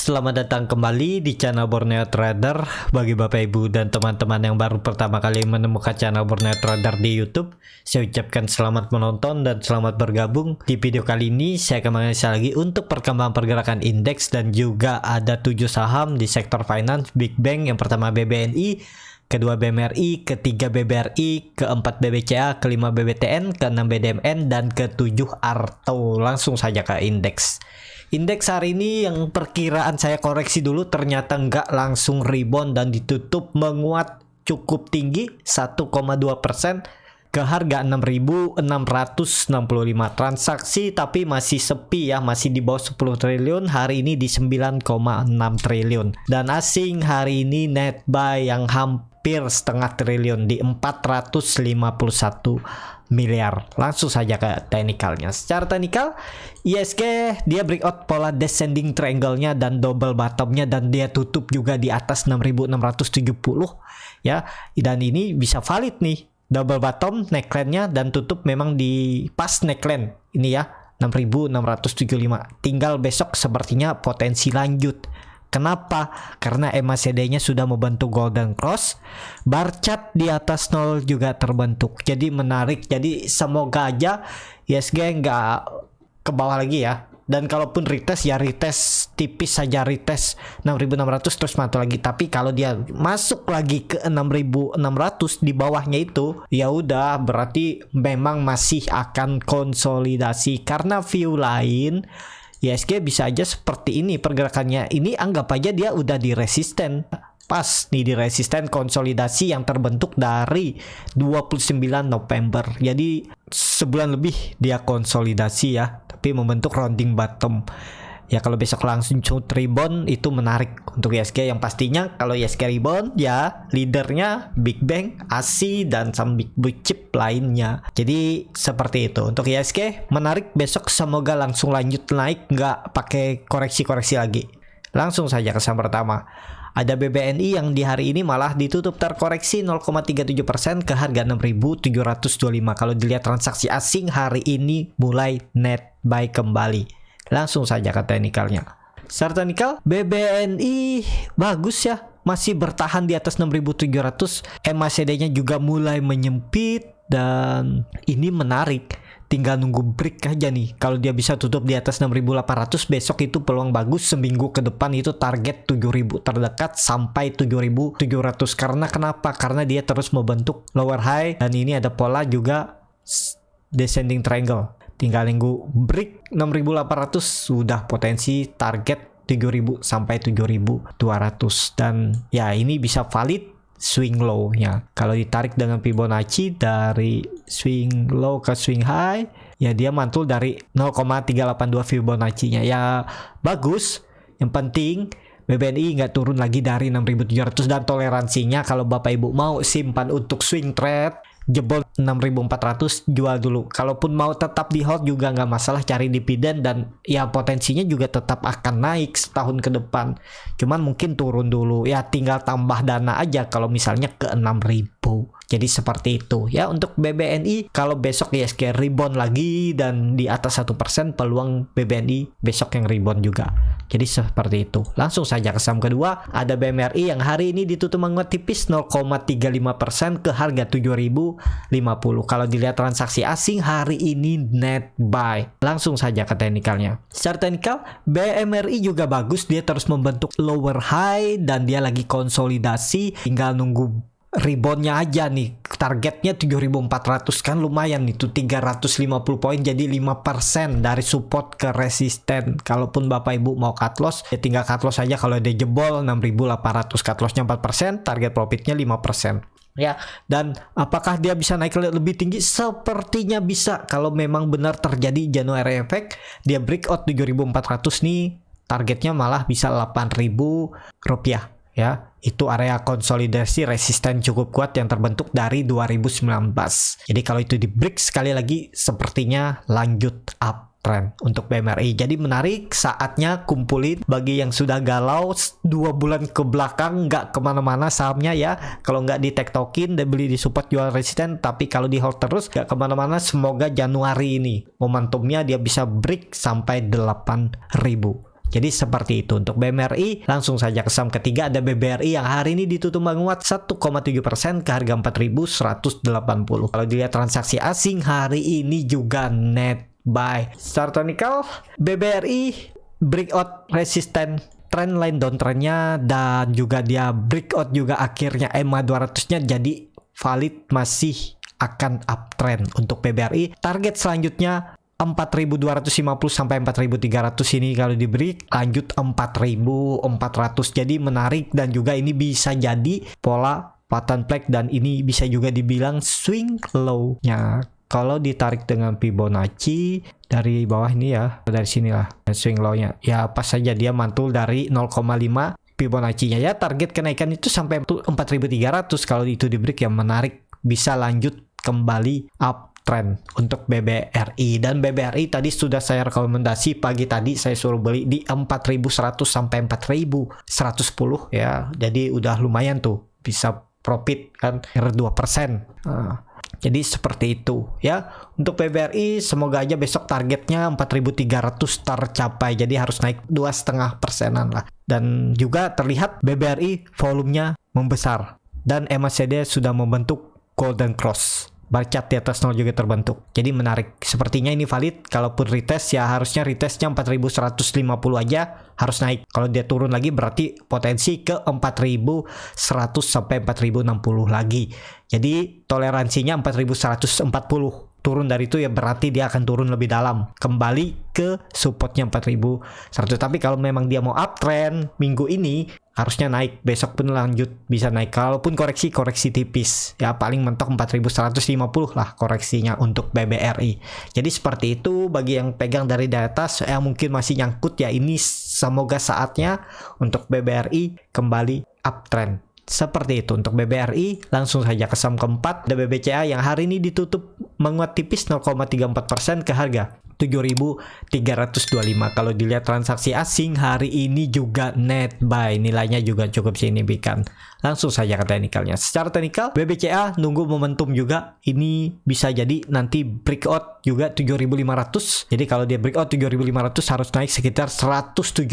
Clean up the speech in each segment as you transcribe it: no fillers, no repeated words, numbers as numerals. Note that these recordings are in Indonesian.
selamat datang kembali di channel Borneo Trader. Bagi Bapak Ibu dan teman-teman yang baru pertama kali menemukan channel Borneo Trader di YouTube, saya ucapkan selamat menonton dan selamat bergabung. Di video kali ini saya akan menganalisa lagi untuk perkembangan pergerakan indeks dan juga ada 7 saham di sektor finance Big Bank. Yang pertama BBNI, kedua BMRI, ketiga BBRI, keempat BBCA, kelima BBTN, keenam BDMN, dan ketujuh Arto. Langsung saja ke indeks. Indeks hari ini yang perkiraan saya koreksi dulu, ternyata nggak langsung rebound dan ditutup menguat cukup tinggi 1,2% ke harga 6.665 transaksi, tapi masih sepi ya, masih di bawah 10 triliun. Hari ini di 9,6 triliun dan asing hari ini net buy yang hampir setengah triliun di 451 miliar. Langsung saja ke teknikalnya. Secara teknikal ISG dia breakout pola descending triangle-nya dan double bottom-nya, dan dia tutup juga di atas 6.670 ya. Dan ini bisa valid nih, double bottom neckline-nya dan tutup memang di pas neckline ini ya, 6.675. Tinggal besok sepertinya potensi lanjut. Kenapa? Karena MACD-nya sudah membentuk golden cross, bar chart di atas 0 juga terbentuk. Jadi menarik. Jadi semoga aja ISG nggak ke bawah lagi ya. Dan kalaupun retest ya retest tipis saja, retest 6.600 terus mantul lagi. Tapi kalau dia masuk lagi ke 6.600 di bawahnya itu, ya udah berarti memang masih akan konsolidasi. Karena view lain ISG bisa aja seperti ini pergerakannya. Ini anggap aja dia udah di resisten. Pas nih di resisten konsolidasi yang terbentuk dari 29 November. Jadi sebulan lebih dia konsolidasi ya, tapi membentuk rounding bottom. Ya kalau besok langsung cut rebound itu menarik untuk ISG. Yang pastinya kalau ISG rebound ya leadernya Big Bang, ASI, dan some big chip lainnya. Jadi seperti itu untuk ISG menarik. Besok semoga langsung lanjut naik, nggak pakai koreksi-koreksi lagi. Langsung saja ke saham pertama. Ada BBNI yang di hari ini malah ditutup terkoreksi 0,37% ke harga 6.725. Kalau dilihat transaksi asing hari ini mulai net buy kembali. Langsung saja ke teknikalnya. Secara teknikal BBNI bagus ya, masih bertahan di atas 6.700. MACD-nya juga mulai menyempit dan ini menarik. Tinggal nunggu break aja nih. Kalau dia bisa tutup di atas 6.800 besok itu peluang bagus. Seminggu ke depan itu target 7.000 terdekat sampai 7.700. Karena kenapa? Karena dia terus membentuk lower high dan ini ada pola juga descending triangle. Tinggal nunggu break 6.800 sudah potensi target 7.000 sampai 7.200. Dan ya ini bisa valid swing low-nya. Kalau ditarik dengan Fibonacci dari swing low ke swing high, ya dia mantul dari 0,382 Fibonacci-nya. Ya bagus. Yang penting BBNI nggak turun lagi dari 6.700 dan toleransinya kalau Bapak Ibu mau simpan untuk swing trade, jebol 6.400 jual dulu. Kalaupun mau tetap di hold juga nggak masalah, cari dividen dan ya potensinya juga tetap akan naik setahun ke depan. Cuman mungkin turun dulu ya, tinggal tambah dana aja kalau misalnya ke 6.000. Jadi seperti itu ya untuk BBNI. Kalau besok ISG rebound lagi dan di atas 1%, peluang BBNI besok yang rebound juga. Jadi seperti itu. Langsung saja ke saham kedua. Ada BMRI yang hari ini ditutup menguat tipis 0,35% ke harga 7.050. Kalau dilihat transaksi asing hari ini net buy. Langsung saja ke teknikalnya. Secara teknikal BMRI juga bagus. Dia terus membentuk lower high dan dia lagi konsolidasi. Tinggal nunggu reboundnya aja nih. Targetnya 7.400 kan lumayan itu 350 poin, jadi 5% dari support ke resisten. Kalaupun Bapak Ibu mau cut loss ya tinggal cut loss aja. Kalau dia jebol 6.800, cut lossnya 4%, target profitnya 5%. Ya, dan apakah dia bisa naik lebih tinggi? Sepertinya bisa kalau memang benar terjadi January effect. Dia breakout 7.400 nih, targetnya malah bisa 8.000 rupiah. Ya, itu area konsolidasi resisten cukup kuat yang terbentuk dari 2019. Jadi kalau itu di break sekali lagi sepertinya lanjut uptrend untuk BMRI. Jadi menarik, saatnya kumpulin. Bagi yang sudah galau 2 bulan ke belakang nggak kemana-mana sahamnya ya. Kalau nggak di tektokin dan beli di support jual resisten, tapi kalau di hold terus nggak kemana-mana. Semoga Januari ini momentumnya dia bisa break sampai 8.000. Jadi seperti itu untuk BMRI. Langsung saja ke saham ketiga ada BBRI yang hari ini ditutup menguat 1,7% ke harga 4.180. Kalau dilihat transaksi asing hari ini juga net buy. Secara teknikal BBRI breakout resisten trendline downtrendnya, dan juga dia breakout juga akhirnya EMA 200-nya jadi valid, masih akan uptrend untuk BBRI. Target selanjutnya 4.250 sampai 4.300 ini kalau di break, lanjut 4.400. Jadi menarik, dan juga ini bisa jadi pola pattern flag, dan ini bisa juga dibilang swing low-nya. Kalau ditarik dengan Fibonacci dari bawah ini ya, dari sinilah swing low-nya. Ya pas saja dia mantul dari 0,5 Fibonacci-nya ya. Target kenaikan itu sampai 4.300. Kalau itu di break ya menarik, bisa lanjut kembali uptrend untuk BBRI. Dan BBRI tadi sudah saya rekomendasi pagi tadi, saya suruh beli di 4.100 sampai 4.110 ya. Jadi udah lumayan tuh, bisa profit kan 2%. Jadi seperti itu ya untuk BBRI. Semoga aja besok targetnya 4.300 tercapai, jadi harus naik 2,5%-an lah. Dan juga terlihat BBRI volumenya membesar, dan MACD sudah membentuk golden cross, bar chart di atas 0 juga terbentuk. Jadi menarik, sepertinya ini valid. Kalaupun retest ya harusnya retestnya 4.150 aja harus naik. Kalau dia turun lagi berarti potensi ke 4.100 sampai 4.060 lagi. Jadi toleransinya 4.140. Turun dari itu ya berarti dia akan turun lebih dalam, kembali ke supportnya 4.100. Tapi kalau memang dia mau uptrend minggu ini, harusnya naik, besok pun lanjut bisa naik. Kalaupun koreksi tipis ya paling mentok 4.150 lah koreksinya untuk BBRI. Jadi seperti itu bagi yang pegang dari di atas, yang mungkin masih nyangkut ya, ini semoga saatnya untuk BBRI kembali uptrend. Seperti itu untuk BBRI. Langsung saja ke saham keempat ada BBCA yang hari ini ditutup menguat tipis 0,34% ke harga 7.325. Kalau dilihat transaksi asing hari ini juga net buy, nilainya juga cukup signifikan. Langsung saja ke teknikalnya. Secara teknikal BBCA nunggu momentum juga, ini bisa jadi nanti breakout juga 7.500. Jadi kalau dia breakout 7.500 harus naik sekitar 175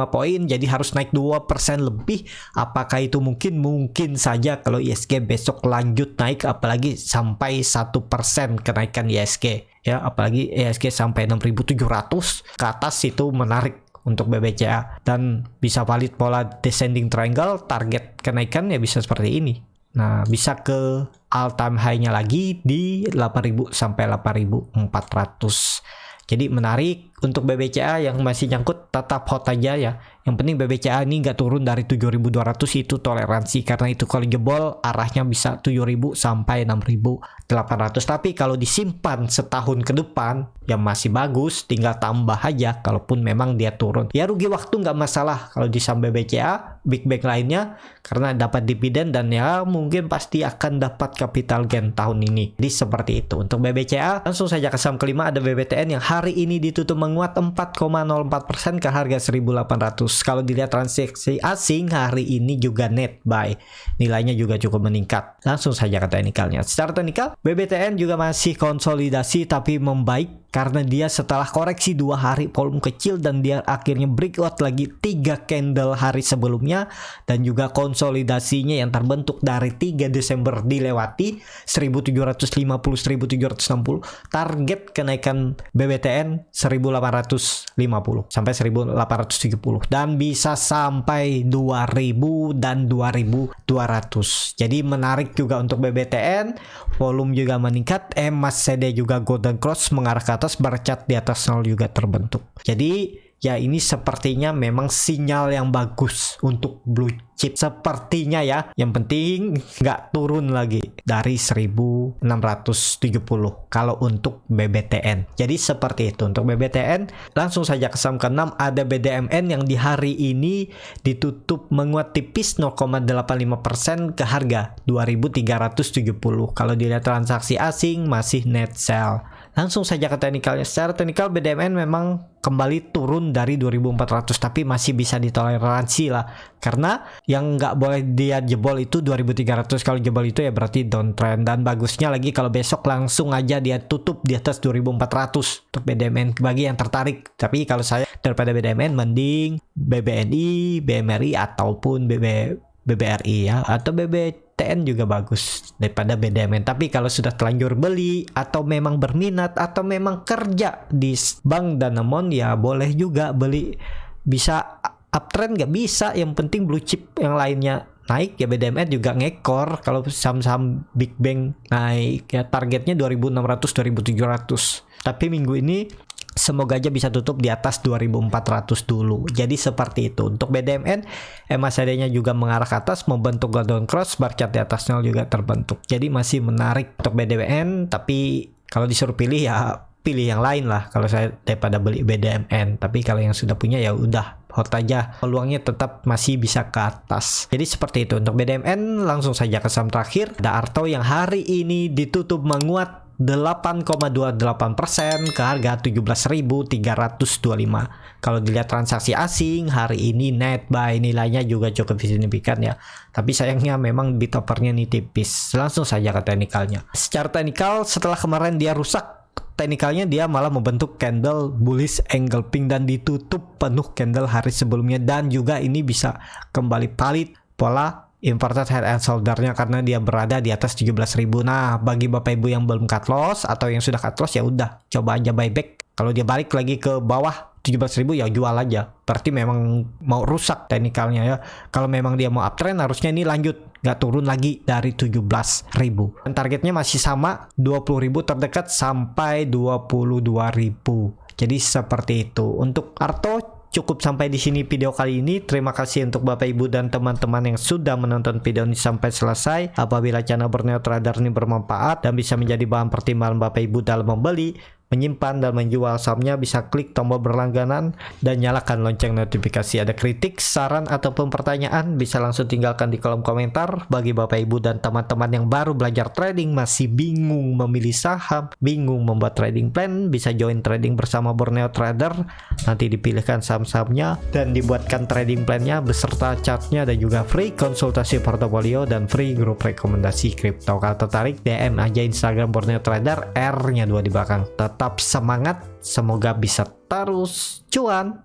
poin, jadi harus naik 2% lebih. Apakah itu mungkin? Mungkin saja kalau ISG besok lanjut naik, apalagi sampai 1% kenaikan ISG ya, apalagi ISG sampai 6.700 ke atas, itu menarik untuk BBCA, dan bisa valid pola descending triangle. Target kenaikan ya bisa seperti ini. Nah, bisa ke all time high-nya lagi di 8.000 sampai 8.400. Jadi menarik untuk BBCA. Yang masih nyangkut tetap hot aja ya. Yang penting BBCA ini nggak turun dari 7.200, itu toleransi. Karena itu kalau jebol arahnya bisa 7.000 sampai 6.800. Tapi kalau disimpan setahun ke depan ya masih bagus, tinggal tambah aja kalaupun memang dia turun. Ya rugi waktu nggak masalah kalau di saham BBCA, big bank lainnya, karena dapat dividen dan ya mungkin pasti akan dapat capital gain tahun ini. Jadi seperti itu untuk BBCA. Langsung saja ke saham kelima ada BBTN yang hari ini ditutup menguat 4,04% ke harga 1.800. Kalau dilihat transaksi asing hari ini juga net buy, nilainya juga cukup meningkat. Langsung saja ke teknikalnya. Secara teknikal BBTN juga masih konsolidasi tapi membaik, karena dia setelah koreksi 2 hari volume kecil dan dia akhirnya breakout lagi 3 candle hari sebelumnya, dan juga konsolidasinya yang terbentuk dari 3 Desember dilewati 1750 1760. Target kenaikan BBTN 1850 sampai 1870, dan bisa sampai 2000 dan 2200. Jadi menarik juga untuk BBTN. Volume juga meningkat, MACD juga golden cross mengarah ke atas, bar chart di atas 0 juga terbentuk. Jadi ya ini sepertinya memang sinyal yang bagus untuk blue chip sepertinya ya. Yang penting nggak turun lagi dari 1670 kalau untuk BBTN. Jadi seperti itu untuk BBTN. Langsung saja ke saham ke-6 ada BDMN yang di hari ini ditutup menguat tipis 0,85% ke harga 2.370. Kalau dilihat transaksi asing masih net sell. Langsung saja ke teknikalnya. Secara teknikal BDMN memang kembali turun dari 2400 tapi masih bisa ditoleransi lah, karena yang nggak boleh dia jebol itu 2300. Kalau jebol itu ya berarti downtrend, dan bagusnya lagi kalau besok langsung aja dia tutup di atas 2400 untuk BDMN bagi yang tertarik. Tapi kalau saya daripada BDMN mending BBNI, BMRI ataupun BBRI ya, atau BBTN juga bagus daripada BDMN. Tapi kalau sudah terlanjur beli atau memang berminat atau memang kerja di Bank Danamon ya boleh juga beli. Bisa uptrend nggak bisa, yang penting blue chip yang lainnya naik ya BDMN juga ngekor. Kalau saham-saham Big Bang naik ya targetnya 2600 2700. Tapi minggu ini semoga aja bisa tutup di atas 2400 dulu. Jadi seperti itu. Untuk BDMN, MACD-nya juga mengarah ke atas, membentuk golden cross, bar chart di atasnya juga terbentuk. Jadi masih menarik untuk BDMN, tapi kalau disuruh pilih ya pilih yang lain lah kalau saya daripada beli BDMN. Tapi kalau yang sudah punya ya udah hold aja, peluangnya tetap masih bisa ke atas. Jadi seperti itu untuk BDMN. Langsung saja ke saham terakhir, ada Arto yang hari ini ditutup menguat 8,28% ke harga 17.325. Kalau dilihat transaksi asing hari ini net buy nilainya juga cukup signifikan ya. Tapi sayangnya memang bid offernya nih tipis. Langsung saja ke teknikalnya. Secara teknikal setelah kemarin dia rusak, teknikalnya dia malah membentuk candle bullish engulfing dan ditutup penuh candle hari sebelumnya, dan juga ini bisa kembali valid pola inverted head and shoulder-nya karena dia berada di atas 17.000. Nah, bagi Bapak Ibu yang belum cut loss atau yang sudah cut loss ya udah coba aja buyback. Kalau dia balik lagi ke bawah 17.000 ya jual aja. Berarti memang mau rusak teknikalnya ya. Kalau memang dia mau uptrend harusnya ini lanjut, nggak turun lagi dari 17.000. Dan targetnya masih sama 20.000 terdekat sampai 22.000. Jadi seperti itu. Untuk Arto cukup sampai di sini video kali ini. Terima kasih untuk Bapak Ibu dan teman-teman yang sudah menonton video ini sampai selesai. Apabila channel Borneo Trader ini bermanfaat dan bisa menjadi bahan pertimbangan Bapak Ibu dalam membeli, menyimpan dan menjual sahamnya, bisa klik tombol berlangganan dan nyalakan lonceng notifikasi. Ada kritik, saran ataupun pertanyaan bisa langsung tinggalkan di kolom komentar. Bagi Bapak Ibu dan teman-teman yang baru belajar trading, masih bingung memilih saham, bingung membuat trading plan, bisa join trading bersama Borneo Trader. Nanti dipilihkan saham-sahamnya dan dibuatkan trading plannya beserta chartnya, dan juga free konsultasi portofolio dan free grup rekomendasi kripto. Kalau tertarik DM aja Instagram Borneo Trader, R-nya 2 di belakang. Tetap semangat, semoga bisa terus cuan.